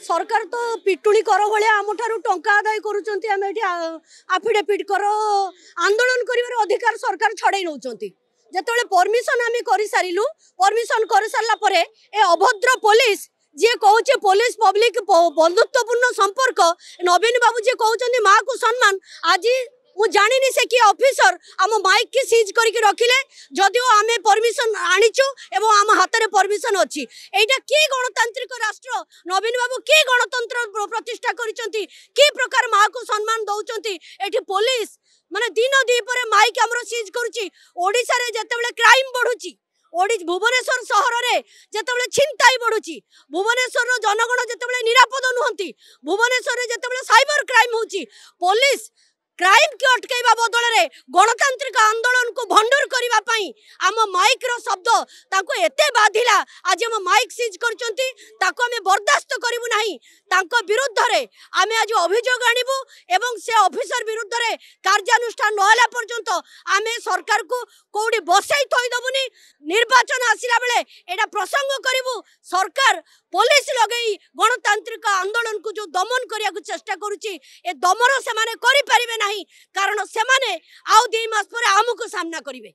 सरकार तो पिटुणी कर भाया आम ठारू टंका आदाय करुँच आम आफिडेविट कर आंदोलन कर अधिकार सरकार छड़े नौ जिते परमिशन आम कर सारू परमिशन कर सारापर ए अभद्र पुलिस जी कहे पुलिस पब्लिक बंधुत्वपूर्ण संपर्क नवीन बाबू जी कहते माँ को सम्मान आज मु जानी से कि ऑफिसर आम माइक की सीज करके रखिले जदिओ आम परमिशन आनीचु एवं आम हाथ में परमिशन अच्छी एटा कि गणतांत्रिक राष्ट्र नवीन बाबू कि गणतंत्र प्रतिष्ठा करिसंती कि प्रकार माँ को सम्मान दौरान एठी पुलिस माने दिन दीपर माइक आमर सीज करुच्ची ओडिशा रे जेतेबेले क्राइम बढ़ुची भुवनेश्वर सहर में जिते छिनताई बढ़ुची भुवनेश्वर जनगण जिते निरापद नुहति भुवनेश्वर जिते साइबर क्राइम होची पुलिस क्राइम की अटकैबा बदल में गणतांत्रिक आंदोलन को भंडूर करने आम माइक रो शब्द ताको एते बाधिला आज आम माइक सीज करचंती ताको आमे बर्दाश्त करिवु नाही ताको विरुद्ध रे आमे आज अभियोग आनिबु एवं से ऑफिसर विरुद्ध रे कार्यानुष्ठान नहला पर्यंत आमे सरकार को कोडी बसई थई दबुनी निर्वाचन आसिला बेले एटा प्रसंग करिवु सरकार पुलिस लगई गणतांत्रिक आंदोलन को जो दमन करिया को चेष्टा करूची ए दमन से माने करि परिबे नाही कारण से माने आउ 2 मास पर आमको सामना करिवे।